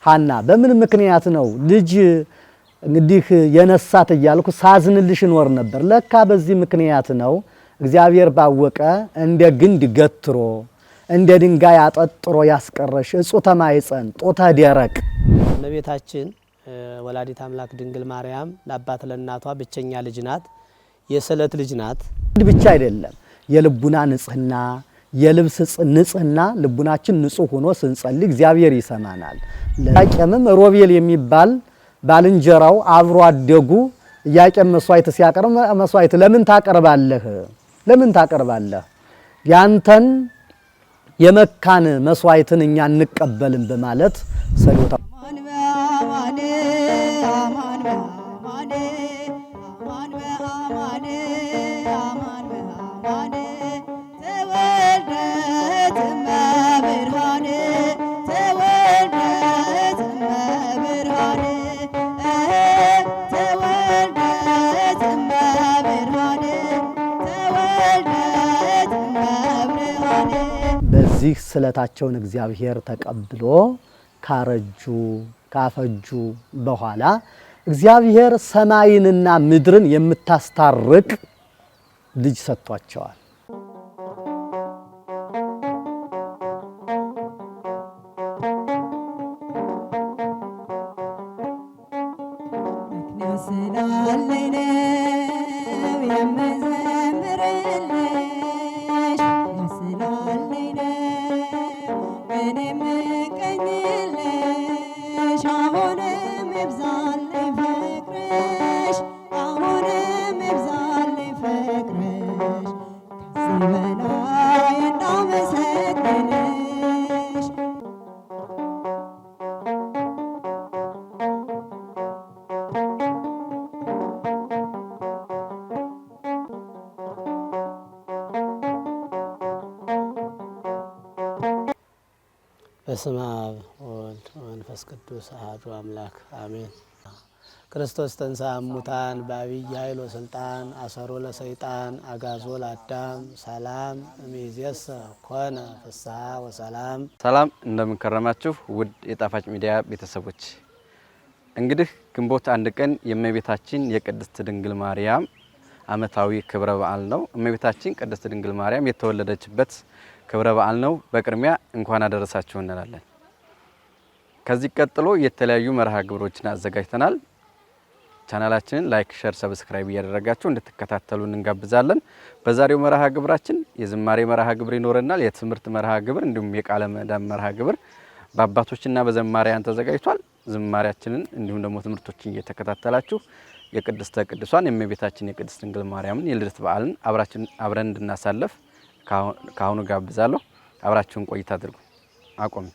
ሐና በምን ምክንያት ነው ልጅ እንግዲህ የነሳት እያልኩ ሳዝንልሽ ኖር ነበር። ለካ በዚህ ምክንያት ነው። እግዚአብሔር ባወቀ እንደ ግንድ ገትሮ እንደ ድንጋይ አጠጥሮ ያስቀረሽ እጹተ ማይፀን ጦተ ደረቅ እመቤታችን ወላዲት አምላክ ድንግል ማርያም ለአባት ለእናቷ ብቸኛ ልጅ ናት። የስለት ልጅ ናት። ብቻ አይደለም የልቡና ንጽህና የልብስ ንጽህና ልቡናችን ንጹህ ሆኖ ስንጸልይ እግዚአብሔር ይሰማናል። ለያቄምም ሮቤል የሚባል ባልንጀራው አብሮ አደጉ ያቄም መስዋዕት ሲያቀርብ መስዋዕት ለምን ታቀርባለህ ያንተን የመካን መስዋዕትን እኛ እንቀበልን በማለት ሰሎታ በዚህ ስለታቸውን እግዚአብሔር ተቀብሎ ካፈጁ በኋላ እግዚአብሔር ሰማይንና ምድርን የምታስታርቅ ልጅ ሰጥቷቸዋል። በስመ አብ ወወልድ ወመንፈስ ቅዱስ አሐዱ አምላክ አሜን። ክርስቶስ ተንሥአ እሙታን በዐቢይ ኃይል ወሥልጣን አሰሮ ለሰይጣን አግዓዞ ለአዳም ሰላም እምይእዜሰ ኮነ ፍስሐ ወሰላም። ሰላም እንደምን ከረማችሁ ውድ የጣፋጭ ሚዲያ ቤተሰቦች። እንግዲህ ግንቦት 1 ቀን የእመቤታችን የቅድስት ድንግል ማርያም ዓመታዊ ክብረ በዓል ነው። እመቤታችን ቅድስት ድንግል ማርያም የተወለደችበት ክብረ በዓል ነው። በቅድሚያ እንኳን አደረሳችሁ እንላለን። ከዚህ ቀጥሎ የተለያዩ መርሃ ግብሮችን አዘጋጅተናል። ቻናላችንን ላይክ፣ ሼር፣ ሰብስክራይብ እያደረጋችሁ እንድትከታተሉን እንጋብዛለን። በዛሬው መርሃ ግብራችን የዝማሬ መርሃ ግብር ይኖረናል። የትምህርት መርሃ ግብር እንዲሁም የቃለ ምዕዳን መርሃ ግብር በአባቶችና በዘማሪያን ተዘጋጅቷል። ዝማሬያችንን እንዲሁም ደግሞ ትምህርቶችን እየተከታተላችሁ የቅድስተ ቅዱሳን የእመቤታችን የቅድስት ድንግል ማርያምን የልደት በዓልን አብረን እንድናሳልፍ ካሁኑ ጋብዛለሁ። አብራችሁን ቆይታ አድርጉ። አቆም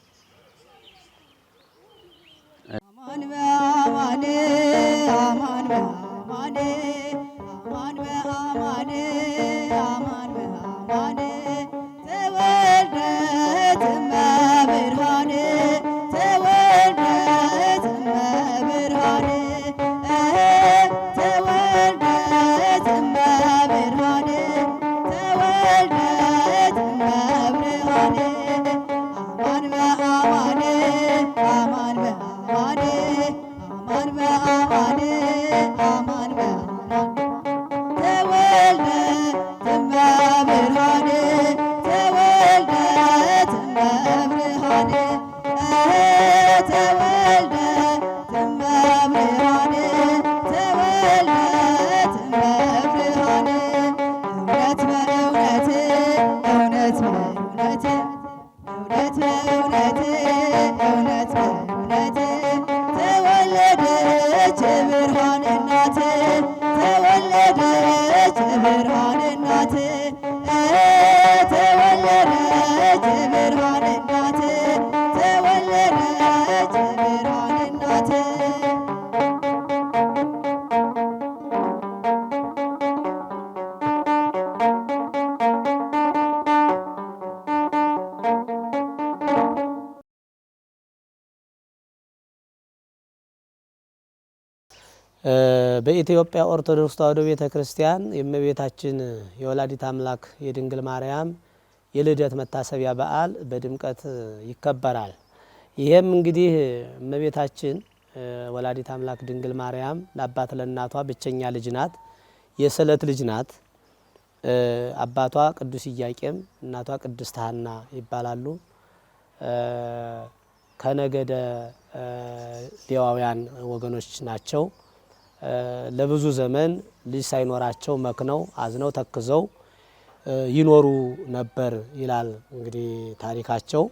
በኢትዮጵያ ኦርቶዶክስ ተዋሕዶ ቤተክርስቲያን የእመቤታችን የወላዲት አምላክ የድንግል ማርያም የልደት መታሰቢያ በዓል በድምቀት ይከበራል። ይሄም እንግዲህ እመቤታችን ወላዲት አምላክ ድንግል ማርያም ለአባት ለእናቷ ብቸኛ ልጅ ናት። የስዕለት ልጅ ናት። አባቷ ቅዱስ ኢያቄም እናቷ ቅድስት ሐና ይባላሉ። ከነገደ ሌዋውያን ወገኖች ናቸው። ለብዙ ዘመን ልጅ ሳይኖራቸው መክነው አዝነው ተክዘው ይኖሩ ነበር ይላል እንግዲህ ታሪካቸው።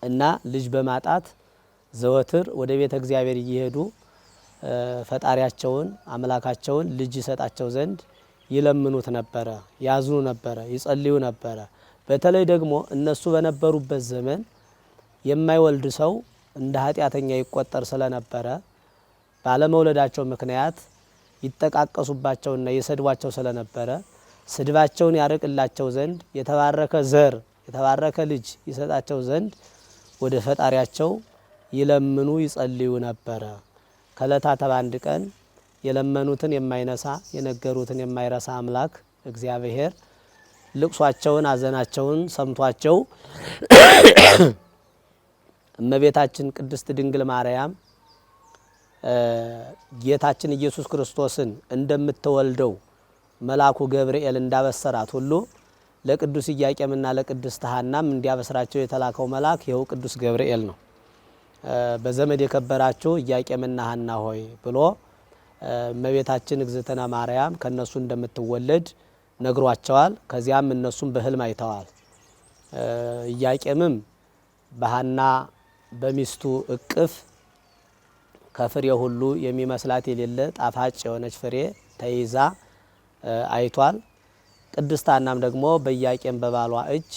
እና ልጅ በማጣት ዘወትር ወደ ቤተ እግዚአብሔር እየሄዱ ፈጣሪያቸውን አምላካቸውን ልጅ ይሰጣቸው ዘንድ ይለምኑት ነበረ፣ ያዝኑ ነበረ፣ ይጸልዩ ነበረ። በተለይ ደግሞ እነሱ በነበሩበት ዘመን የማይወልድ ሰው እንደ ኃጢአተኛ ይቆጠር ስለነበረ ባለመውለዳቸው ምክንያት ይጠቃቀሱባቸውና ይሰድቧቸው ስለነበረ ስድባቸውን ያርቅላቸው ዘንድ የተባረከ ዘር የተባረከ ልጅ ይሰጣቸው ዘንድ ወደ ፈጣሪያቸው ይለምኑ ይጸልዩ ነበረ። ከዕለታት አንድ ቀን የለመኑትን የማይነሳ የነገሩትን የማይረሳ አምላክ እግዚአብሔር ልቅሷቸውን አዘናቸውን ሰምቷቸው እመቤታችን ቅድስት ድንግል ማርያም ጌታችን ኢየሱስ ክርስቶስን እንደምትወልደው መልአኩ ገብርኤል እንዳበሰራት ሁሉ ለቅዱስ ኢያቄምና ለቅድስት ሐናም እንዲያበስራቸው የተላከው መልአክ ይኸው ቅዱስ ገብርኤል ነው። በዘመድ የከበራችሁ ኢያቄምና ሐና ሆይ ብሎ እመቤታችን እግዝእትነ ማርያም ከነሱ እንደምትወለድ ነግሯቸዋል። ከዚያም እነሱም በህልም አይተዋል። ኢያቄምም በሐና በሚስቱ እቅፍ ከፍሬ ሁሉ የሚመስላት የሌለ ጣፋጭ የሆነች ፍሬ ተይዛ አይቷል። ቅድስት ሐናም ደግሞ በኢያቄም በባሏ እጅ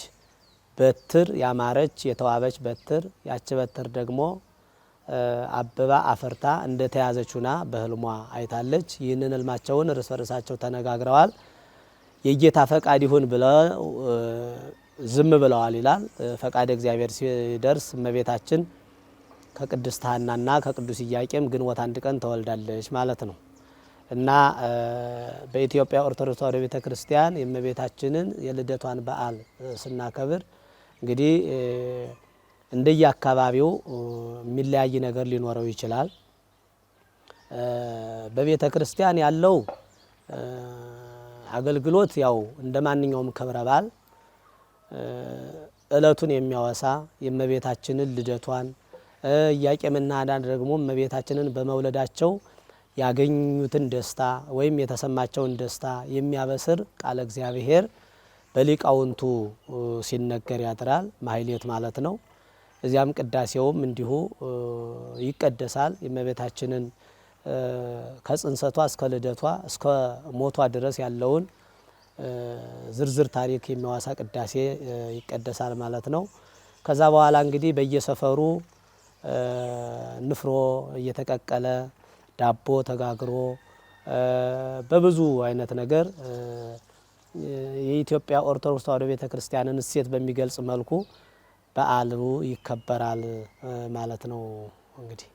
በትር ያማረች የተዋበች በትር ያች በትር ደግሞ አበባ አፈርታ እንደተያዘችና በህልሟ አይታለች። ይህንን ህልማቸውን እርስ በርሳቸው ተነጋግረዋል። የጌታ ፈቃድ ይሁን ብለው ዝም ብለዋል ይላል። ፈቃድ እግዚአብሔር ሲደርስ እመቤታችን ከቅድስት ሐናና ከቅዱስ ኢያቄም ግንቦት አንድ ቀን ተወልዳለች ማለት ነው። እና በኢትዮጵያ ኦርቶዶክስ ተዋሕዶ ቤተክርስቲያን የእመቤታችንን የልደቷን በዓል ስናከብር እንግዲህ እንደየአካባቢው የሚለያይ ነገር ሊኖረው ይችላል። በቤተ ክርስቲያን ያለው አገልግሎት ያው እንደማንኛውም ክብረ በዓል እለቱን የሚያወሳ የእመቤታችንን ልደቷን ኢያቄምና ሐና ደግሞ እመቤታችንን በመውለዳቸው ያገኙትን ደስታ ወይም የተሰማቸውን ደስታ የሚያበስር ቃለ እግዚአብሔር በሊቃውንቱ ሲነገር ያድራል። ማህሌት ማለት ነው። እዚያም ቅዳሴውም እንዲሁ ይቀደሳል። የእመቤታችንን ከጽንሰቷ እስከ ልደቷ እስከ ሞቷ ድረስ ያለውን ዝርዝር ታሪክ የሚያወሳ ቅዳሴ ይቀደሳል ማለት ነው። ከዛ በኋላ እንግዲህ በየሰፈሩ ንፍሮ እየተቀቀለ ዳቦ ተጋግሮ በብዙ አይነት ነገር የኢትዮጵያ ኦርቶዶክስ ተዋሕዶ ቤተክርስቲያንን እሴት በሚገልጽ መልኩ በዓሉ ይከበራል ማለት ነው። እንግዲህ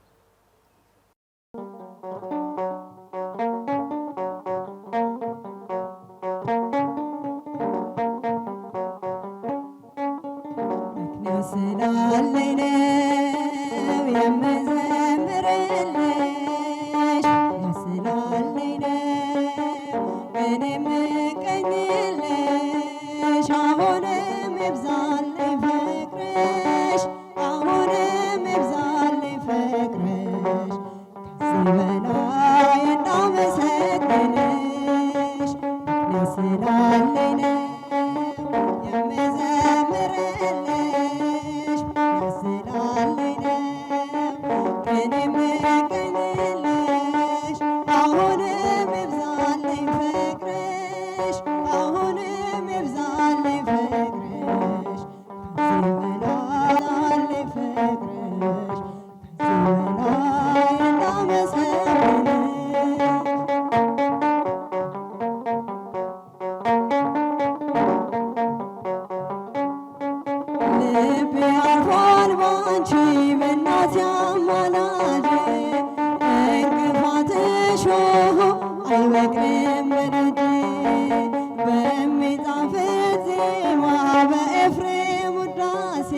በኤፍሬም ውዳሴ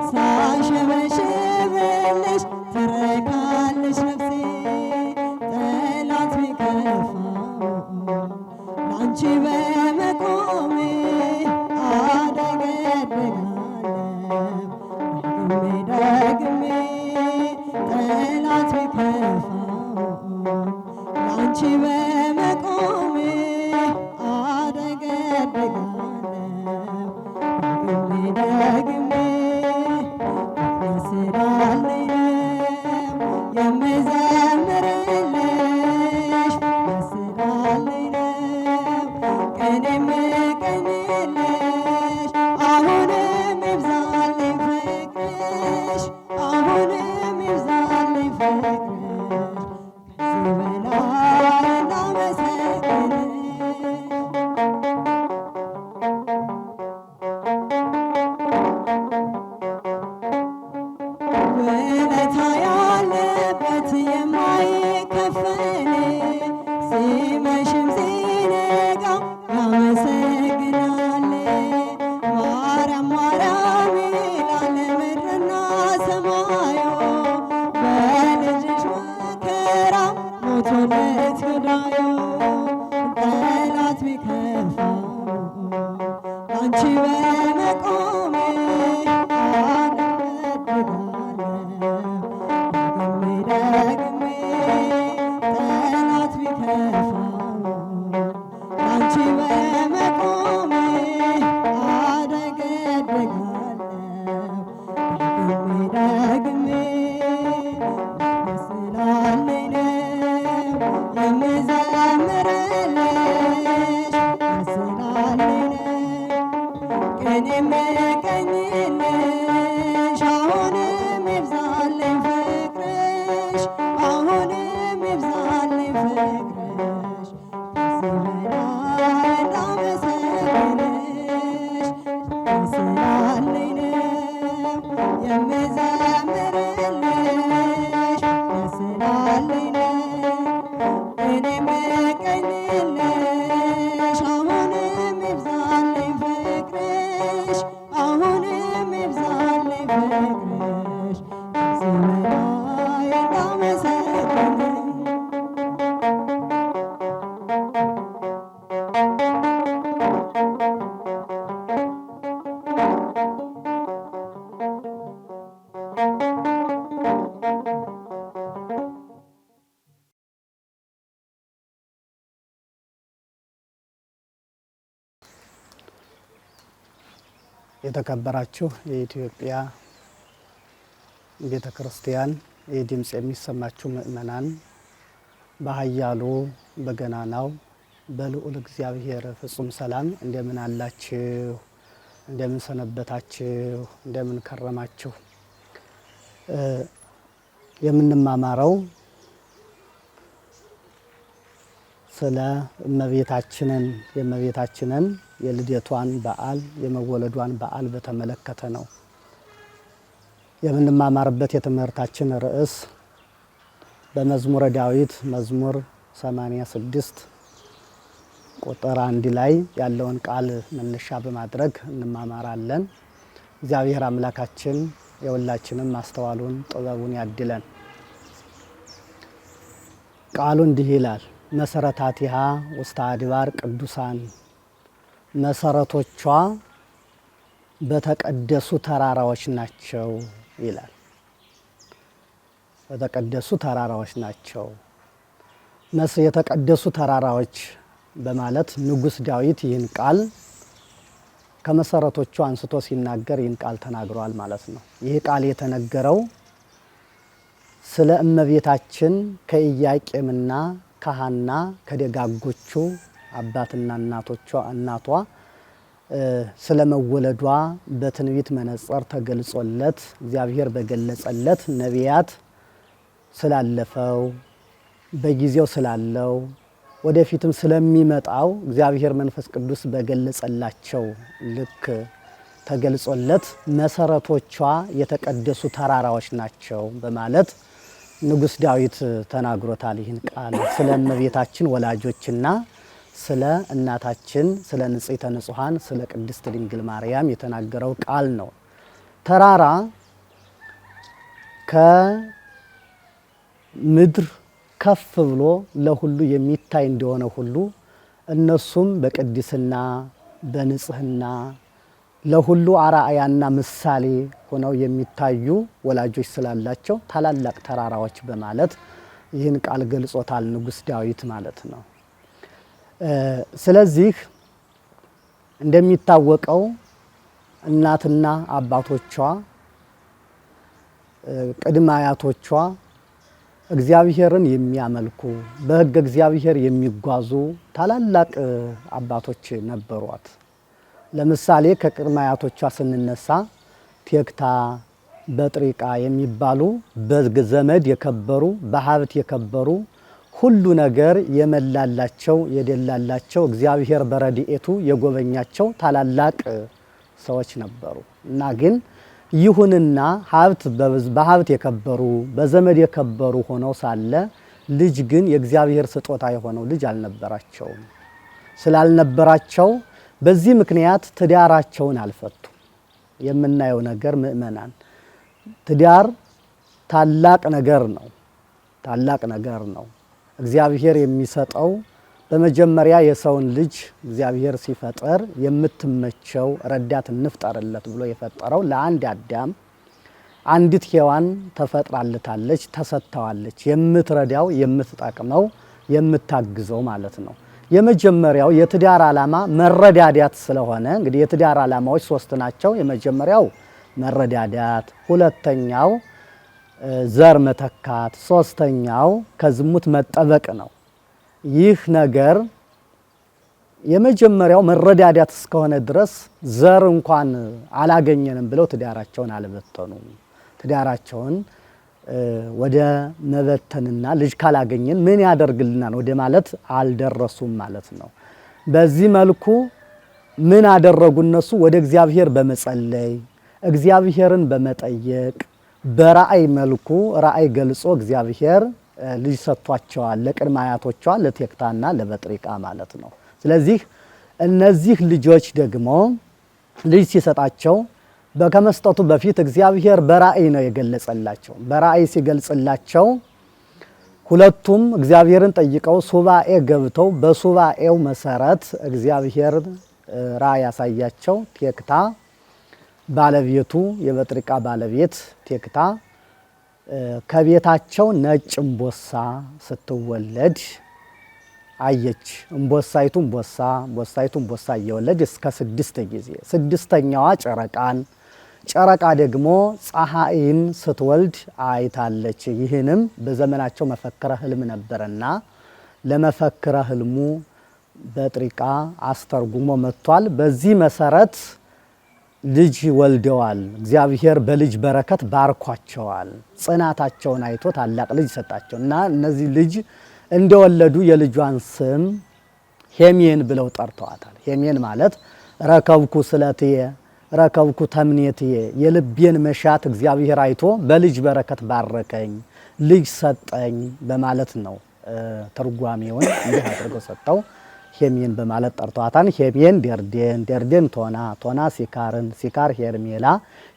ሳሸበሽ አሁንም ይብዛልኝ ፍቅርሽ አሁንም ይብዛልኝ ፍቅርሽ ከዚህ በላይ እንዳመሰግንሽ ውለታ ያለበት የማይከፈል ሲመሽም ሲነጋ ያመሰግናል። ማርያም ማርያም ይላል ምድርና ሰማዩ በልጅሽ መከራ ሞቶለት ገዳዩ ጠላት ቢከፋው አንቺ በመቆሜ ደግሜ ጠላት ቢከፋው አንቺ በመቆሜ አደገድጋለሁ ደግሜ ስላለኝ ነው የምዘምርልሽ ስላለኝ ነው ቅኔ የምቀኝልሽ አሁንም ይብዛልኝ ፍቅርሽ አሁንም ይብዛልኝ ፍቅርሽ ከዚህ በላይ እንዳመሰግንሽ ስላለኝ ነው የምዘምርልሽ ስላለኝ ነው ቅኔ የምቀኝልሽ አሁንም ይብዛልኝ ፍቅርሽ አሁንም ይብዛልኝ ፍቅርሽ ከዚህ በላይ እንዳመሰግንሽ የተከበራችሁ የኢትዮጵያ ቤተ ክርስቲያን የድምጽ የሚሰማችሁ ምእመናን በኃያሉ በገናናው በልዑል እግዚአብሔር ፍጹም ሰላም እንደምን አላችሁ? እንደምን ሰነበታችሁ? እንደምን ከረማችሁ? የምንማማረው ስለ የእመቤታችንን የልደቷን በዓል የመወለዷን በዓል በተመለከተ ነው። የምንማማርበት የትምህርታችን ርዕስ በመዝሙረ ዳዊት መዝሙር 86 ቁጥር 1 ላይ ያለውን ቃል መነሻ በማድረግ እንማማራለን። እግዚአብሔር አምላካችን የሁላችንም ማስተዋሉን ጥበቡን ያድለን። ቃሉ እንዲህ ይላል፣ መሰረታቲሃ ውስተ አድባር ቅዱሳን፣ መሰረቶቿ በተቀደሱ ተራራዎች ናቸው ይላል። በተቀደሱ ተራራዎች ናቸው። የተቀደሱ ተራራዎች በማለት ንጉሥ ዳዊት ይህን ቃል ከመሰረቶቹ አንስቶ ሲናገር ይህን ቃል ተናግሯል ማለት ነው። ይህ ቃል የተነገረው ስለ እመቤታችን ከኢያቄምና ከሐና ከደጋጎቹ አባትና እናቷ ስለ መወለዷ በትንቢት መነጽር ተገልጾለት እግዚአብሔር በገለጸለት ነቢያት ስላለፈው በጊዜው ስላለው ወደፊትም ስለሚመጣው እግዚአብሔር መንፈስ ቅዱስ በገለጸላቸው ልክ ተገልጾለት መሰረቶቿ የተቀደሱ ተራራዎች ናቸው በማለት ንጉሥ ዳዊት ተናግሮታል። ይህን ቃል ስለ እመቤታችን ወላጆችና ስለ እናታችን ስለ ንጽሕተ ንጹሐን ስለ ቅድስት ድንግል ማርያም የተናገረው ቃል ነው። ተራራ ከምድር ከፍ ብሎ ለሁሉ የሚታይ እንደሆነ ሁሉ እነሱም በቅድስና በንጽህና ለሁሉ አርአያና ምሳሌ ሆነው የሚታዩ ወላጆች ስላላቸው ታላላቅ ተራራዎች በማለት ይህን ቃል ገልጾታል ንጉሥ ዳዊት ማለት ነው። ስለዚህ እንደሚታወቀው እናትና አባቶቿ ቅድመ አያቶቿ እግዚአብሔርን የሚያመልኩ በሕገ እግዚአብሔር የሚጓዙ ታላላቅ አባቶች ነበሯት። ለምሳሌ ከቅድመ አያቶቿ ስንነሳ ቴክታ፣ በጥሪቃ የሚባሉ በዘመድ የከበሩ በሀብት የከበሩ ሁሉ ነገር የመላላቸው የደላላቸው እግዚአብሔር በረድኤቱ የጎበኛቸው ታላላቅ ሰዎች ነበሩ እና ግን ይሁንና በሀብት የከበሩ በዘመድ የከበሩ ሆነው ሳለ ልጅ ግን የእግዚአብሔር ስጦታ የሆነው ልጅ አልነበራቸውም። ስላልነበራቸው በዚህ ምክንያት ትዳራቸውን አልፈቱ። የምናየው ነገር ምእመናን ትዳር ታላቅ ነገር ነው። ታላቅ ነገር ነው። እግዚአብሔር የሚሰጠው በመጀመሪያ የሰውን ልጅ እግዚአብሔር ሲፈጠር የምትመቸው ረዳት እንፍጠርለት ብሎ የፈጠረው ለአንድ አዳም አንዲት ሔዋን ተፈጥራለታለች፣ ተሰጥተዋለች። የምትረዳው፣ የምትጠቅመው፣ የምታግዘው ማለት ነው። የመጀመሪያው የትዳር ዓላማ መረዳዳት ስለሆነ እንግዲህ የትዳር ዓላማዎች 3 ናቸው። የመጀመሪያው መረዳዳት፣ ሁለተኛው ዘር መተካት፣ ሶስተኛው ከዝሙት መጠበቅ ነው። ይህ ነገር የመጀመሪያው መረዳዳት እስከሆነ ድረስ ዘር እንኳን አላገኘንም ብለው ትዳራቸውን አልበተኑም። ትዳራቸውን ወደ መበተንና ልጅ ካላገኘን ምን ያደርግልናል ወደ ማለት አልደረሱም ማለት ነው። በዚህ መልኩ ምን አደረጉ? እነሱ ወደ እግዚአብሔር በመጸለይ እግዚአብሔርን በመጠየቅ በራእይ መልኩ ራእይ ገልጾ እግዚአብሔር ልጅ ሰጥቷቸዋል ለቅድመ አያቶቿ ለቴክታና ለበጥሪቃ ማለት ነው። ስለዚህ እነዚህ ልጆች ደግሞ ልጅ ሲሰጣቸው ከመስጠቱ በፊት እግዚአብሔር በራእይ ነው የገለጸላቸው። በራእይ ሲገልጽላቸው ሁለቱም እግዚአብሔርን ጠይቀው ሱባኤ ገብተው በሱባኤው መሰረት እግዚአብሔር ራእይ ያሳያቸው። ቴክታ ባለቤቱ የበጥሪቃ ባለቤት ቴክታ ከቤታቸው ነጭ እምቦሳ ስትወለድ አየች። እምቦሳይቱ እምቦሳ እየወለድ እስከ 6 ጊዜ 6ኛዋ ጨረቃ ደግሞ ፀሐይን ስትወልድ አይታለች። ይህንም በዘመናቸው መፈክረ ህልም ነበርና ለመፈክረ ህልሙ በጥሪቃ አስተርጉሞ መጥቷል። በዚህ መሰረት ልጅ ወልደዋል። እግዚአብሔር በልጅ በረከት ባርኳቸዋል። ጽናታቸውን አይቶ ታላቅ ልጅ ሰጣቸው እና እነዚህ ልጅ እንደወለዱ የልጇን ስም ሄሜን ብለው ጠርተዋታል። ሄሜን ማለት ረከብኩ ስለትየ ረከብኩ ተምኔትየ፣ የልቤን መሻት እግዚአብሔር አይቶ በልጅ በረከት ባረከኝ፣ ልጅ ሰጠኝ በማለት ነው። ትርጓሜውን እንዲህ አድርገው ሰጠው። ሄሜን በማለት ጠርተዋታል። ሄሜን ደርዴን ቶና ሲካር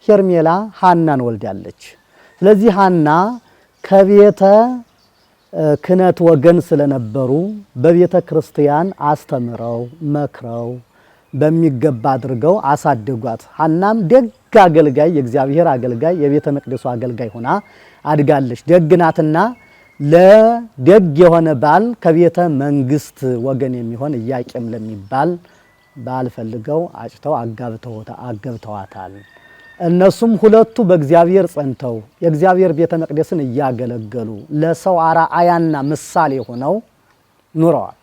ሄርሜላ ሐናን ወልዳለች። ስለዚህ ሐና ከቤተ ክህነት ወገን ስለነበሩ በቤተ ክርስቲያን አስተምረው መክረው በሚገባ አድርገው አሳደጓት። ሐናም ደግ አገልጋይ፣ የእግዚአብሔር አገልጋይ፣ የቤተ መቅደሱ አገልጋይ ሆና አድጋለች። ደግናትና ለደግ የሆነ ባል ከቤተ መንግስት ወገን የሚሆን ኢያቄም ለሚባል ባል ፈልገው አጭተው አገብተዋታል። እነሱም ሁለቱ በእግዚአብሔር ጸንተው የእግዚአብሔር ቤተ መቅደስን እያገለገሉ ለሰው አርአያና ምሳሌ ሆነው ኑረዋል።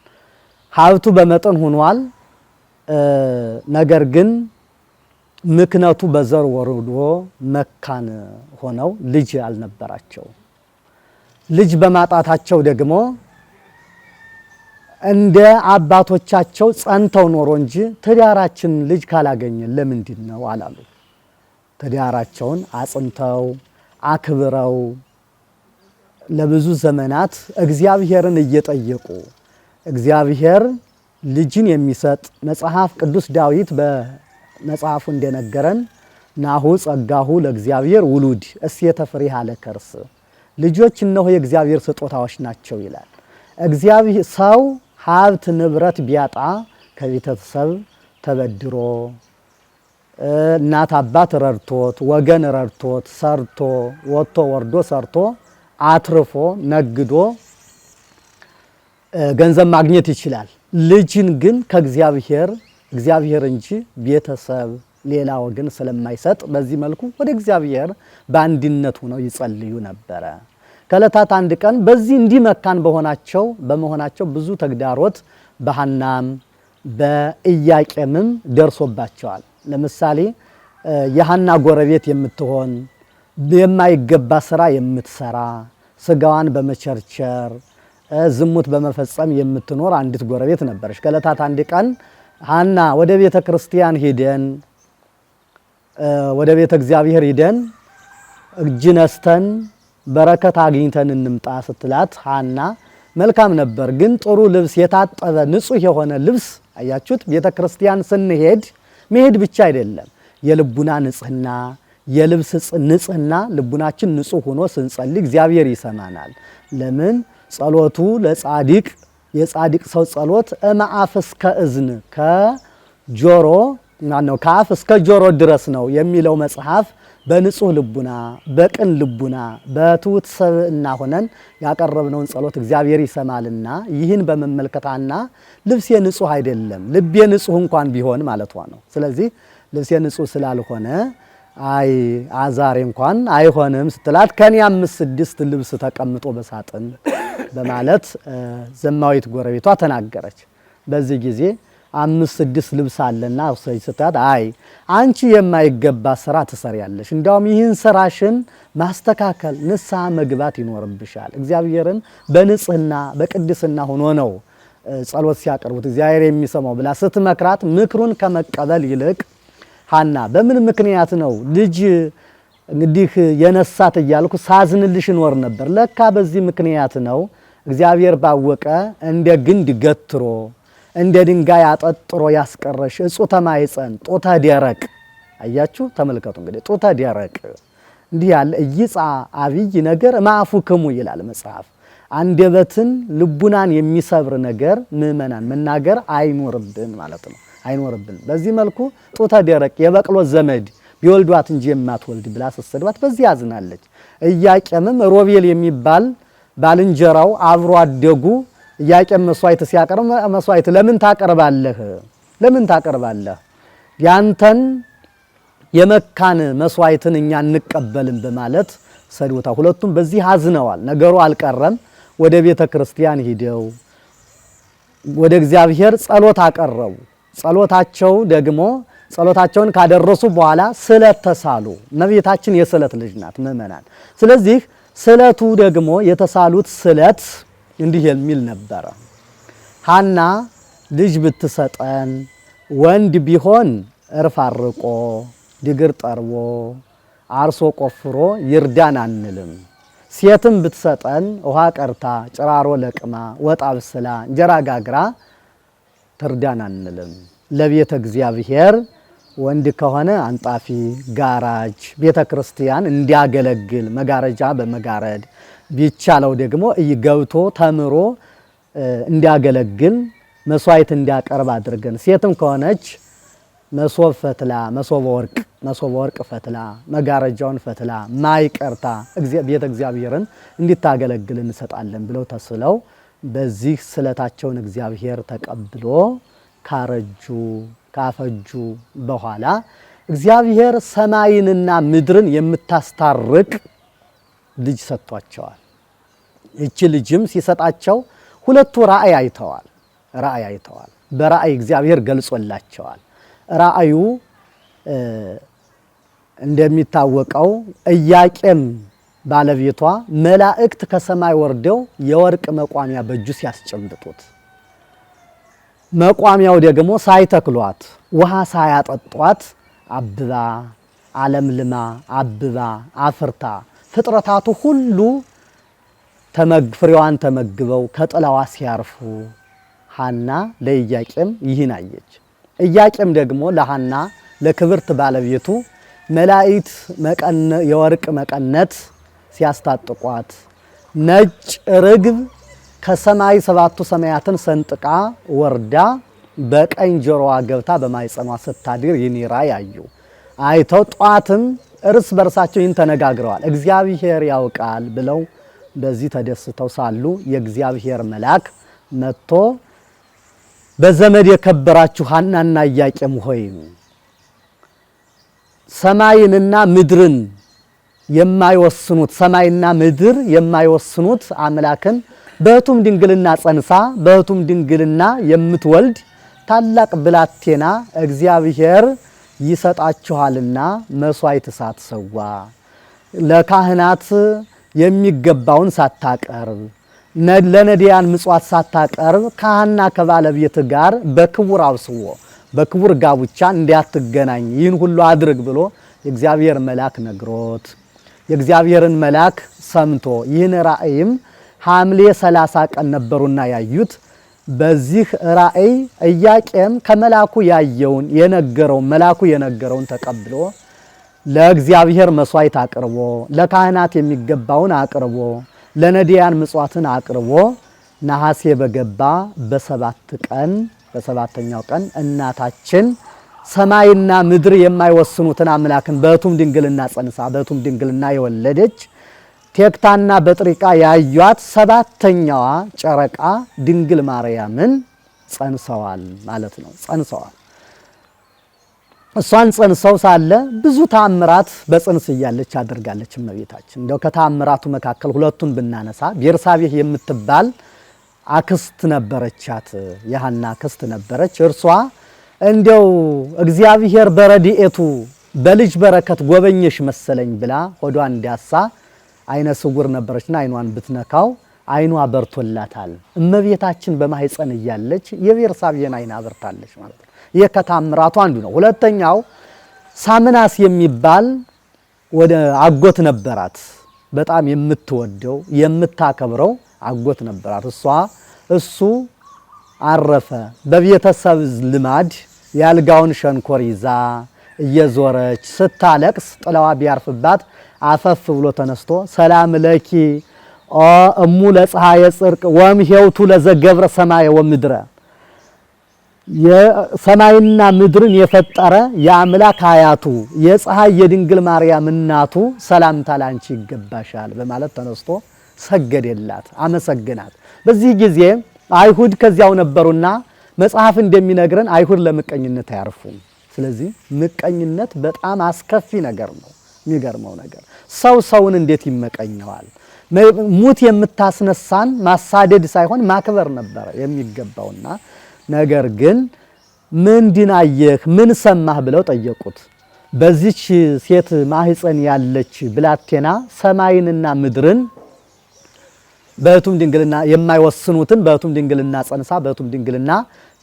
ሀብቱ በመጠን ሆኗል። ነገር ግን ምክንያቱ በዘር ወርዶ መካን ሆነው ልጅ አልነበራቸው። ልጅ በማጣታቸው ደግሞ እንደ አባቶቻቸው ጸንተው ኖሮ እንጂ ትዳራችን ልጅ ካላገኘን ለምንድን ነው አላሉ። ትዳራቸውን አጽንተው አክብረው ለብዙ ዘመናት እግዚአብሔርን እየጠየቁ እግዚአብሔር ልጅን የሚሰጥ መጽሐፍ ቅዱስ ዳዊት በመጽሐፉ እንደነገረን ናሁ ጸጋሁ ለእግዚአብሔር ውሉድ እሴተ ፍሬሃ ለከርስ፣ ልጆች እነሆ የእግዚአብሔር ስጦታዎች ናቸው ይላል። እግዚአብሔር ሰው ሀብት ንብረት ቢያጣ ከቤተሰብ ተበድሮ እናት አባት ረድቶት ወገን ረድቶት ሰርቶ ወጥቶ ወርዶ ሰርቶ አትርፎ ነግዶ ገንዘብ ማግኘት ይችላል። ልጅን ግን እግዚአብሔር እንጂ ቤተሰብ ሌላ ወገን ስለማይሰጥ በዚህ መልኩ ወደ እግዚአብሔር በአንድነት ሆነው ይጸልዩ ነበረ። ከዕለታት አንድ ቀን በዚህ እንዲህ መካን በመሆናቸው ብዙ ተግዳሮት በሐናም በኢያቄምም ደርሶባቸዋል። ለምሳሌ የሐና ጎረቤት የምትሆን የማይገባ ስራ የምትሰራ ስጋዋን በመቸርቸር ዝሙት በመፈጸም የምትኖር አንዲት ጎረቤት ነበረች። ከዕለታት አንድ ቀን ሐና ወደ ቤተ ክርስቲያን ሄደን ወደ ቤተ እግዚአብሔር ሄደን እጅ ነስተን በረከት አግኝተን እንምጣ ስትላት ሐና መልካም ነበር፣ ግን ጥሩ ልብስ የታጠበ ንጹህ የሆነ ልብስ አያችሁት። ቤተ ክርስቲያን ስንሄድ መሄድ ብቻ አይደለም፣ የልቡና ንጽህና፣ የልብስ ንጽህና፣ ልቡናችን ንጹህ ሆኖ ስንጸልይ እግዚአብሔር ይሰማናል። ለምን ጸሎቱ ለጻድቅ የጻድቅ ሰው ጸሎት እምአፍ እስከ እዝን ከጆሮ ማነው ከአፍ እስከ ጆሮ ድረስ ነው የሚለው መጽሐፍ። በንጹህ ልቡና በቅን ልቡና በትውት ሰብእና ሆነን ያቀረብነውን ጸሎት እግዚአብሔር ይሰማልና ይህን በመመልከታና ልብሴ ንጹህ አይደለም ልቤ ንጹህ እንኳን ቢሆን ማለቷ ነው። ስለዚህ ልብሴ ንጹህ ስላልሆነ አይ አዛሬ እንኳን አይሆንም ስትላት ከኔ 5-6 ልብስ ተቀምጦ በሳጥን በማለት ዘማዊት ጎረቤቷ ተናገረች። በዚህ ጊዜ 5-6 ልብስ አለና ስትላት አይ አንቺ የማይገባ ስራ ትሰሪያለሽ፣ እንዲያውም ይህን ስራሽን ማስተካከል ንስሐ መግባት ይኖርብሻል። እግዚአብሔርን በንጽህና በቅድስና ሆኖ ነው ጸሎት ሲያቀርቡት እግዚአብሔር የሚሰማው ብላ ስትመክራት ምክሩን ከመቀበል ይልቅ ሐና በምን ምክንያት ነው ልጅ እንግዲህ የነሳት እያልኩ ሳዝንልሽ ኖር ነበር። ለካ በዚህ ምክንያት ነው እግዚአብሔር ባወቀ እንደ ግንድ ገትሮ እንደ ድንጋይ አጠጥሮ ያስቀረሽ እጹተ ማይፀን ጦተ ደረቅ። አያችሁ ተመልከቱ እንግዲህ ጦተ ደረቅ እንዲህ ያለ እይጻ አብይ ነገር ማፉክሙ ይላል መጽሐፍ። አንደበትን ልቡናን የሚሰብር ነገር ምእመናን መናገር አይኖርብን ማለት ነው። አይኖርብን በዚህ መልኩ ጦተ ደረቅ የበቅሎ ዘመድ ቢወልዷት እንጂ የማትወልድ ብላ ስትሰድባት በዚህ ያዝናለች። ኢያቄምም ሮቤል የሚባል ባልንጀራው አብሮ አደጉ ኢያቄም መስዋዕት ሲያቀርብ መስዋዕት ለምን ታቀርባለህ? ለምን ታቀርባለህ? ያንተን የመካን መስዋዕትን እኛ እንቀበልም በማለት ሰድውታ ሁለቱም በዚህ አዝነዋል። ነገሩ አልቀረም። ወደ ቤተ ክርስቲያን ሄደው ወደ እግዚአብሔር ጸሎት አቀረቡ። ጸሎታቸው ደግሞ ጸሎታቸውን ካደረሱ በኋላ ስለት ተሳሉ። እመቤታችን የስለት ልጅ ናት ምእመናን። ስለዚህ ስለቱ ደግሞ የተሳሉት ስለት እንዲህ የሚል ነበረ። ሐና ልጅ ብትሰጠን ወንድ ቢሆን እርፍ አርቆ ድግር ጠርቦ አርሶ ቆፍሮ ይርዳን አንልም። ሴትም ብትሰጠን ውሃ ቀርታ ጭራሮ ለቅማ ወጥ አብስላ እንጀራ ጋግራ ትርዳን አንልም። ለቤተ እግዚአብሔር ወንድ ከሆነ አንጣፊ ጋራጅ ቤተ ክርስቲያን እንዲያገለግል መጋረጃ በመጋረድ ቢቻለው ደግሞ ገብቶ ተምሮ እንዲያገለግል መስዋዕት እንዲያቀርብ አድርገን፣ ሴትም ከሆነች መሶብ ፈትላ መሶበ ወርቅ ፈትላ መጋረጃውን ፈትላ ማይቀርታ ቤተ እግዚአብሔርን እንድታገለግል እንሰጣለን ብለው ተስለው በዚህ ስለታቸውን እግዚአብሔር ተቀብሎ ካፈጁ በኋላ እግዚአብሔር ሰማይንና ምድርን የምታስታርቅ ልጅ ሰጥቷቸዋል። እቺ ልጅም ሲሰጣቸው ሁለቱ ራእይ አይተዋል። በራእይ እግዚአብሔር ገልጾላቸዋል። ራእዩ እንደሚታወቀው ኢያቄም ባለቤቷ መላእክት ከሰማይ ወርደው የወርቅ መቋሚያ በእጁ ሲያስጨብጡት መቋሚያው ደግሞ ሳይተክሏት ውሃ ሳያጠጧት አብባ ዓለም ልማ አብባ አፍርታ ፍጥረታቱ ሁሉ ፍሬዋን ተመግበው ከጥላዋ ሲያርፉ ሐና ለኢያቄም ይህን አየች። ኢያቄም ደግሞ ለሐና ለክብርት ባለቤቱ መላእክት የወርቅ መቀነት ሲያስታጥቋት ነጭ ርግብ ከሰማይ 7ቱ ሰማያትን ሰንጥቃ ወርዳ በቀኝ ጆሮዋ ገብታ በማይጸኗ ስታድር ይህን ራእይ ያዩ አይተው ጧትም እርስ በርሳቸው ይህን ተነጋግረዋል። እግዚአብሔር ያውቃል ብለው በዚህ ተደስተው ሳሉ የእግዚአብሔር መልአክ መጥቶ በዘመድ የከበራችሁ ሐናና ኢያቄም ሆይ ሰማይንና ምድርን የማይወስኑት ሰማይና ምድር የማይወስኑት አምላክን በህቱም ድንግልና ጸንሳ በህቱም ድንግልና የምትወልድ ታላቅ ብላቴና እግዚአብሔር ይሰጣችኋልና መስዋዕት ሳትሰዋ ለካህናት የሚገባውን ሳታቀርብ ለነዲያን ምጽዋት ሳታቀርብ ከሐና ከባለቤት ጋር በክቡር አብስዎ በክቡር ጋብቻ እንዲያትገናኝ ይህን ሁሉ አድርግ ብሎ የእግዚአብሔር መልአክ ነግሮት የእግዚአብሔርን መልአክ ሰምቶ ይህን ራእይም ሐምሌ 30 ቀን ነበሩና ያዩት። በዚህ ራእይ ኢያቄም ከመልአኩ ያየውን መልአኩ የነገረውን ተቀብሎ ለእግዚአብሔር መስዋዕት አቅርቦ ለካህናት የሚገባውን አቅርቦ ለነዲያን ምጽዋትን አቅርቦ ነሐሴ በገባ በሰባተኛው ቀን እናታችን ሰማይና ምድር የማይወስኑትን አምላክን በቱም ድንግልና ጸንሳ በቱም ድንግልና የወለደች ቴክታና በጥሪቃ ያዩት ሰባተኛዋ ጨረቃ ድንግል ማርያምን ጸንሰዋል ማለት ነው። ጸንሰዋል። እሷን ጸንሰው ሳለ ብዙ ተአምራት በጽንስ እያለች አድርጋለች እመቤታችን። እንደው ከተአምራቱ መካከል ሁለቱን ብናነሳ ቤርሳቤህ የምትባል አክስት ነበረቻት፣ የሐና አክስት ነበረች። እርሷ እንደው እግዚአብሔር በረድኤቱ በልጅ በረከት ጎበኘሽ መሰለኝ ብላ ሆዷን እንዲያሳ አይነ ስውር ነበረችና አይኗን ብትነካው አይኗ በርቶላታል። እመቤታችን በማህፀን እያለች የቤርሳቤህን አይን አበርታለች ማለት ነው። ይህ ከተአምራቱ አንዱ ነው። ሁለተኛው ሳምናስ የሚባል ወደ አጎት ነበራት። በጣም የምትወደው የምታከብረው አጎት ነበራት። እሱ አረፈ። በቤተሰብ ልማድ ያልጋውን ሸንኮር ይዛ እየዞረች ስታለቅስ ጥላዋ ቢያርፍባት አፈፍ ብሎ ተነስቶ ሰላም ለኪ እሙ ለፀሐየ ጽርቅ ወምሄውቱ ለዘገብረ ሰማየ ወምድረ የሰማይና ምድርን የፈጠረ የአምላክ አያቱ የፀሐይ የድንግል ማርያም እናቱ ሰላምታ ላንቺ ይገባሻል በማለት ተነስቶ ሰገደላት፣ አመሰግናት። በዚህ ጊዜ አይሁድ ከዚያው ነበሩና መጽሐፍ እንደሚነግረን አይሁድ ለምቀኝነት አያርፉም። ስለዚህ ምቀኝነት በጣም አስከፊ ነገር ነው። የሚገርመው ነገር ሰውን እንዴት ይመቀኘዋል? ሙት የምታስነሳን ማሳደድ ሳይሆን ማክበር ነበር የሚገባውና ነገር ግን ምንድን አየህ ምን ሰማህ ብለው ጠየቁት። በዚች ሴት ማህፀን ያለች ብላቴና ሰማይንና ምድርን በእቱም ድንግልና የማይወስኑትን በእቱም ድንግልና ጸንሳ በእቱም ድንግልና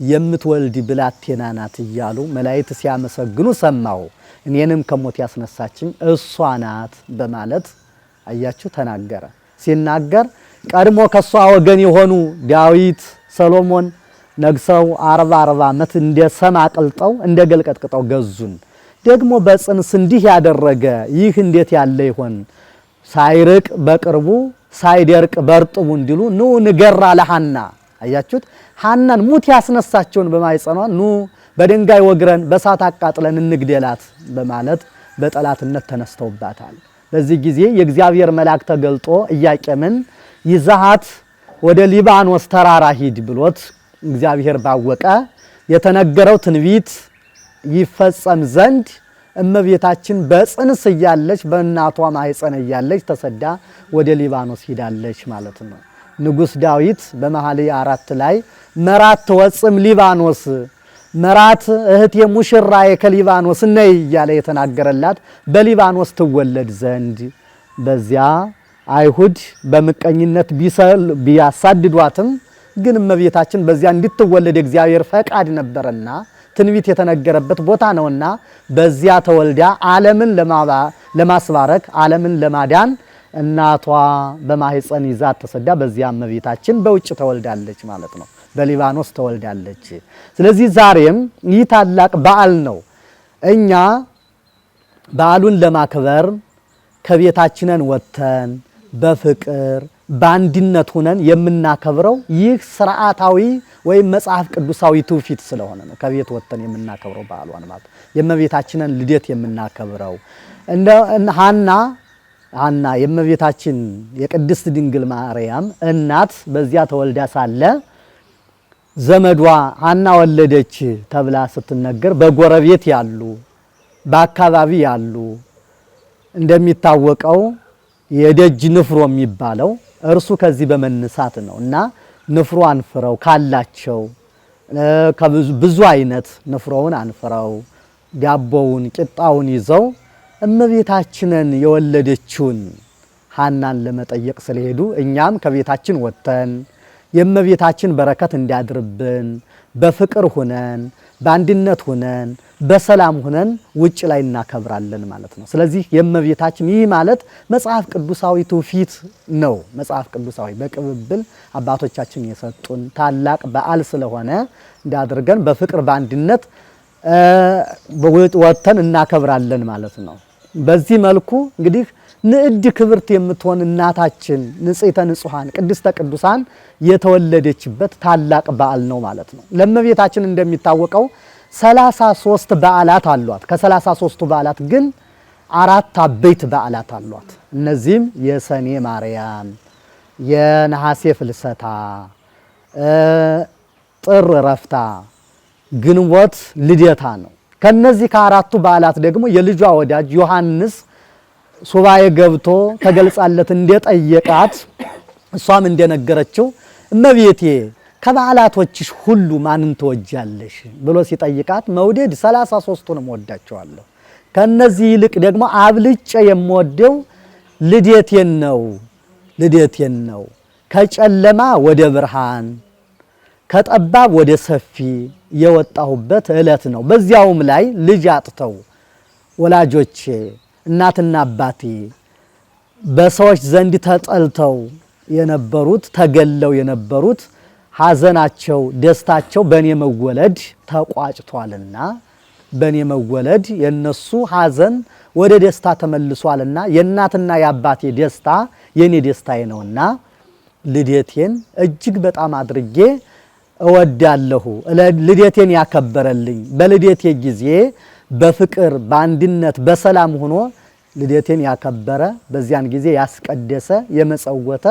የምትወልድ ብላቴና ናት እያሉ መላእክት ሲያመሰግኑ ሰማሁ። እኔንም ከሞት ያስነሳችኝ እሷ ናት በማለት አያችሁ ተናገረ። ሲናገር ቀድሞ ከሷ ወገን የሆኑ ዳዊት፣ ሰሎሞን ነግሰው 40 ዓመት እንደ ሰም አቅልጠው እንደ ገልቀጥቅጠው ገዙን። ደግሞ በጽንስ እንዲህ ያደረገ ይህ እንዴት ያለ ይሆን? ሳይርቅ በቅርቡ ሳይደርቅ በርጥቡ እንዲሉ ኑ ንገራ ለሐና። አያችሁት ሐናን ሙት ያስነሳቸውን በማይጸኗ ኑ በድንጋይ ወግረን በሳት አቃጥለን እንግደላት በማለት በጠላትነት ተነስተውባታል። በዚህ ጊዜ የእግዚአብሔር መልአክ ተገልጦ ኢያቄምን ይዛሃት ወደ ሊባኖስ ተራራ ሂድ ብሎት እግዚአብሔር ባወቀ የተነገረው ትንቢት ይፈጸም ዘንድ እመቤታችን በጽንስ እያለች በእናቷ ማህፀን እያለች ተሰዳ ወደ ሊባኖስ ሂዳለች ማለት ነው። ንጉሥ ዳዊት በመኃልየ 4 ላይ መራት ተወጽም ሊባኖስ መራት እህቴ ሙሽራዬ ከሊባኖስ ነይ እያለ የተናገረላት በሊባኖስ ትወለድ ዘንድ በዚያ አይሁድ በምቀኝነት ቢያሳድዷትም ግን እመቤታችን በዚያ እንድትወለድ እግዚአብሔር ፈቃድ ነበርና ትንቢት የተነገረበት ቦታ ነውና በዚያ ተወልዳ ዓለምን ለማስባረክ ዓለምን ለማዳን እናቷ በማህፀን ይዛት ተሰዳ በዚያ እመቤታችን በውጭ ተወልዳለች ማለት ነው። በሊባኖስ ተወልዳለች። ስለዚህ ዛሬም ይህ ታላቅ በዓል ነው። እኛ በዓሉን ለማክበር ከቤታችንን ወጥተን በፍቅር በአንድነት ሆነን የምናከብረው ይህ ስርዓታዊ ወይም መጽሐፍ ቅዱሳዊ ትውፊት ስለሆነ ነው። ከቤት ወጥተን የምናከብረው በዓሏን ማለት የእመቤታችንን ልደት የምናከብረው እንደ ሐና የእመቤታችን የቅድስት ድንግል ማርያም እናት በዚያ ተወልዳ ሳለ ዘመዷ ሐና ወለደች ተብላ ስትነገር በጎረቤት ያሉ በአካባቢ ያሉ እንደሚታወቀው የደጅ ንፍሮ የሚባለው እርሱ ከዚህ በመነሳት ነውና ንፍሯን ፍረው ካላቸው ብዙ አይነት ንፍሮውን አንፍረው ዳቦውን ቂጣውን ይዘው እመቤታችንን የወለደችውን ሐናን ለመጠየቅ ስለሄዱ እኛም ከቤታችን ወጥተን የእመቤታችን በረከት እንዲያድርብን በፍቅር ሆነን በአንድነት ሆነን በሰላም ሆነን ውጭ ላይ እናከብራለን ማለት ነው። ስለዚህ የእመቤታችን ይህ ማለት መጽሐፍ ቅዱሳዊ ትውፊት ነው። መጽሐፍ ቅዱሳዊ በቅብብል አባቶቻችን የሰጡን ታላቅ በዓል ስለሆነ እንዳድርገን በፍቅር በአንድነት ወጥተን እናከብራለን ማለት ነው። በዚህ መልኩ እንግዲህ ንዕድ ክብርት የምትሆን እናታችን ንጽሕተ ንጹሐን ቅድስተ ቅዱሳን የተወለደችበት ታላቅ በዓል ነው ማለት ነው። ለእመቤታችን እንደሚታወቀው 33 በዓላት አሏት። ከ33ቱ በዓላት ግን 4 አበይት በዓላት አሏት። እነዚህም የሰኔ ማርያም፣ የነሐሴ ፍልሰታ፣ ጥር ረፍታ፣ ግንቦት ልደታ ነው። ከነዚህ ከአራቱ በዓላት ደግሞ የልጇ ወዳጅ ዮሐንስ ሱባኤ ገብቶ ተገልጻለት እንደጠየቃት እሷም እንደነገረችው እመቤቴ ከበዓላቶችሽ ሁሉ ማንን ትወጃለሽ ብሎ ሲጠይቃት መውደድ 33ቱንም ወዳቸዋለሁ፣ ከነዚህ ይልቅ ደግሞ አብልጬ የምወደው ልደቴን ነው። ከጨለማ ወደ ብርሃን ከጠባብ ወደ ሰፊ የወጣሁበት ዕለት ነው። በዚያውም ላይ ልጅ አጥተው ወላጆቼ እናትና አባቴ በሰዎች ዘንድ ተጠልተው የነበሩት ተገለው የነበሩት ሐዘናቸው ደስታቸው በኔ መወለድ ተቋጭቷልና በኔ መወለድ የነሱ ሐዘን ወደ ደስታ ተመልሷልና የእናትና የአባቴ ደስታ የኔ ደስታዬ ነውና ልደቴን እጅግ በጣም አድርጌ እወዳለሁ። ልደቴን ያከበረልኝ በልደቴ ጊዜ በፍቅር በአንድነት በሰላም ሆኖ ልደቴን ያከበረ በዚያን ጊዜ ያስቀደሰ የመጸወተ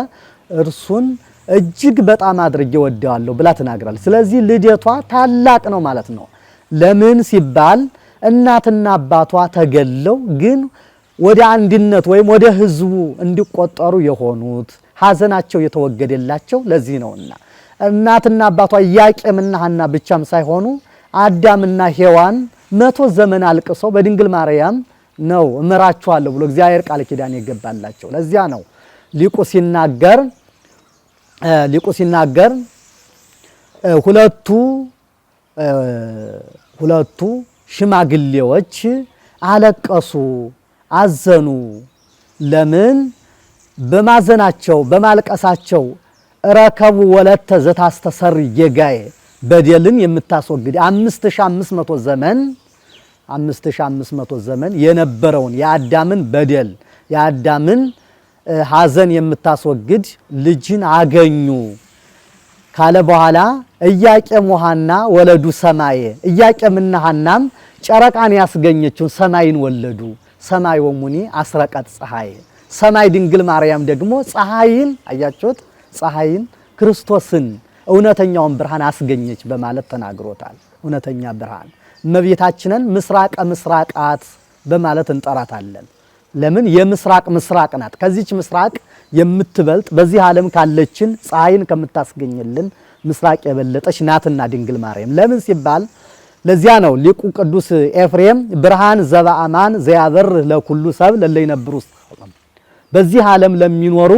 እርሱን እጅግ በጣም አድርጌ ወደዋለሁ ብላ ተናግራለች። ስለዚህ ልደቷ ታላቅ ነው ማለት ነው። ለምን ሲባል እናትና አባቷ ተገለው ግን ወደ አንድነት ወይም ወደ ሕዝቡ እንዲቆጠሩ የሆኑት ሐዘናቸው የተወገደላቸው ለዚህ ነውና እናትና አባቷ ኢያቄምና ሐና ብቻም ሳይሆኑ አዳምና ሔዋን 100 ዘመን አልቅሰው በድንግል ማርያም ነው እምራቸዋለሁ ብሎ እግዚአብሔር ቃል ኪዳን የገባላቸው። ለዚያ ነው ሊቁ ሲናገር ሁለቱ ሽማግሌዎች አለቀሱ፣ አዘኑ። ለምን? በማዘናቸው በማልቀሳቸው ረከቡ ወለተ ዘታስተሰሪ ጌጋዬ በደልን የምታስወግድ 5500 ዘመን የነበረውን የአዳምን በደል የአዳምን ሐዘን የምታስወግድ ልጅን አገኙ ካለ በኋላ ኢያቄም ወሐና ወለዱ ሰማየ ኢያቄምና ሐናም ጨረቃን ያስገኘችውን ሰማይን ወለዱ። ሰማይ ወሙኒ አስረቀት ፀሐይ ሰማይ ድንግል ማርያም ደግሞ ፀሐይን አያችሁት፣ ፀሐይን ክርስቶስን እውነተኛውን ብርሃን አስገኘች በማለት ተናግሮታል። እውነተኛ ብርሃን እመቤታችንን ምስራቀ ምስራቃት በማለት እንጠራታለን። ለምን? የምስራቅ ምስራቅ ናት። ከዚች ምስራቅ የምትበልጥ በዚህ ዓለም ካለችን ፀሐይን ከምታስገኝልን ምስራቅ የበለጠች ናትና ድንግል ማርያም። ለምን ሲባል ለዚያ ነው ሊቁ ቅዱስ ኤፍሬም ብርሃን ዘበአማን ዘያበር ለኩሉ ሰብ ለለይነብሩ በዚህ ዓለም ለሚኖሩ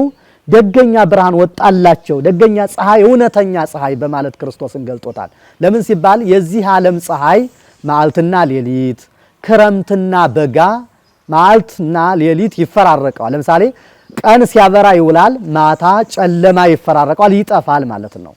ደገኛ ብርሃን ወጣላቸው፣ ደገኛ ፀሐይ፣ እውነተኛ ፀሐይ በማለት ክርስቶስን ገልጦታል። ለምን ሲባል የዚህ ዓለም ፀሐይ መዓልትና ሌሊት፣ ክረምትና በጋ መዓልትና ሌሊት ይፈራረቀዋል። ለምሳሌ ቀን ሲያበራ ይውላል፣ ማታ ጨለማ ይፈራረቀዋል፣ ይጠፋል ማለት ነው።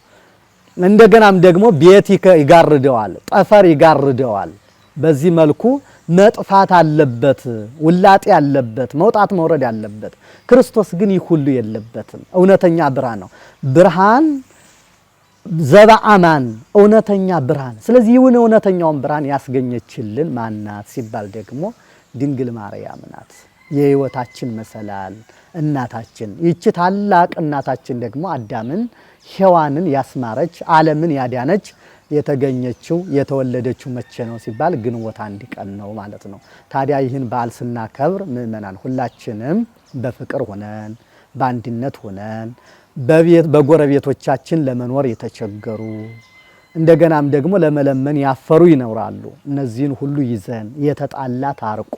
እንደገናም ደግሞ ቤት ይጋርደዋል፣ ጠፈር ይጋርደዋል። በዚህ መልኩ መጥፋት አለበት፣ ውላጤ አለበት፣ መውጣት መውረድ አለበት። ክርስቶስ ግን ይህ ሁሉ የለበትም። እውነተኛ ብርሃን ነው። ብርሃን ዘበአማን እውነተኛ ብርሃን። ስለዚህ ይሁን እውነተኛውን ብርሃን ያስገኘችልን ማናት ሲባል ደግሞ ድንግል ማርያም ናት። የሕይወታችን መሰላል እናታችን። ይቺ ታላቅ እናታችን ደግሞ አዳምን ሔዋንን ያስማረች ዓለምን ያዳነች የተገኘችው የተወለደችው መቼ ነው ሲባል ግንቦት 1 ቀን ነው ማለት ነው። ታዲያ ይህን በዓል ስናከብር ምእመናን ሁላችንም በፍቅር ሆነን በአንድነት ሆነን በጎረቤቶቻችን ለመኖር የተቸገሩ እንደገናም ደግሞ ለመለመን ያፈሩ ይኖራሉ። እነዚህን ሁሉ ይዘን የተጣላ ታርቆ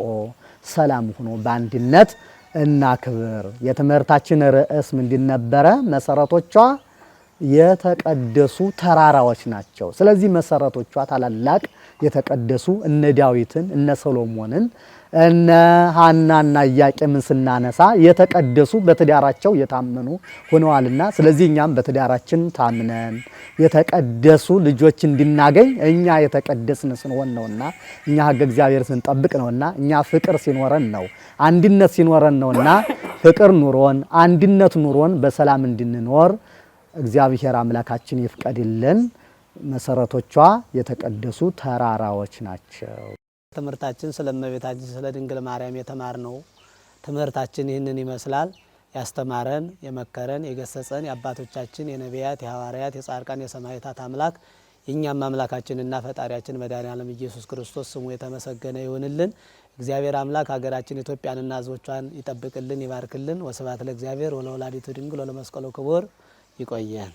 ሰላም ሆኖ በአንድነት እናክብር። የትምህርታችን ርዕስ ምንድን ነበረ? መሰረቶቿ የተቀደሱ ተራራዎች ናቸው። ስለዚህ መሰረቶቿ ታላላቅ የተቀደሱ እነ ዳዊትን እነ ሰሎሞንን እነ ሐናና ኢያቄምን ስናነሳ የተቀደሱ በትዳራቸው የታመኑ ሆነዋልና ስለዚህ እኛም በትዳራችን ታምነን የተቀደሱ ልጆች እንድናገኝ እኛ የተቀደስን ስንሆን ነውና እኛ ሕገ እግዚአብሔር ስንጠብቅ ነውና እኛ ፍቅር ሲኖረን ነው አንድነት ሲኖረን ነውና ፍቅር ኑሮን አንድነት ኑሮን በሰላም እንድንኖር እግዚአብሔር አምላካችን ይፍቀድልን። መሰረቶቿ የተቀደሱ ተራራዎች ናቸው። ትምህርታችን ስለ እመቤታችን ስለ ድንግል ማርያም የተማርነው ትምህርታችን ይህንን ይመስላል። ያስተማረን የመከረን የገሰጸን የአባቶቻችን የነቢያት የሐዋርያት የጻድቃን የሰማዕታት አምላክ የእኛም አምላካችንና ፈጣሪያችን መድኃኔዓለም ኢየሱስ ክርስቶስ ስሙ የተመሰገነ ይሁንልን። እግዚአብሔር አምላክ ሀገራችን ኢትዮጵያንና ሕዝቦቿን ይጠብቅልን ይባርክልን። ወስብሐት ለእግዚአብሔር ወለወላዲቱ ድንግል ወለመስቀሉ ክቡር። ይቆየን።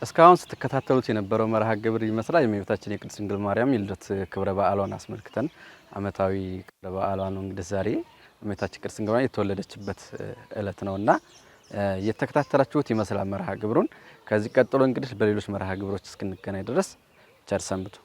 እስካሁን ስትከታተሉት የነበረው መርሃ ግብር ይመስላል የእመቤታችን የቅድስት ድንግል ማርያም የልደት ክብረ በዓሏን አስመልክተን ዓመታዊ ክብረ በዓሏ ነው። እንግዲህ ዛሬ እመቤታችን ቅድስት ድንግል ማርያም የተወለደችበት ዕለት ነውና እየተከታተላችሁት ይመስላል መርሃ ግብሩን። ከዚህ ቀጥሎ እንግዲህ በሌሎች መርሃ ግብሮች እስክንገናኝ ድረስ ቸር ሰንብቱ።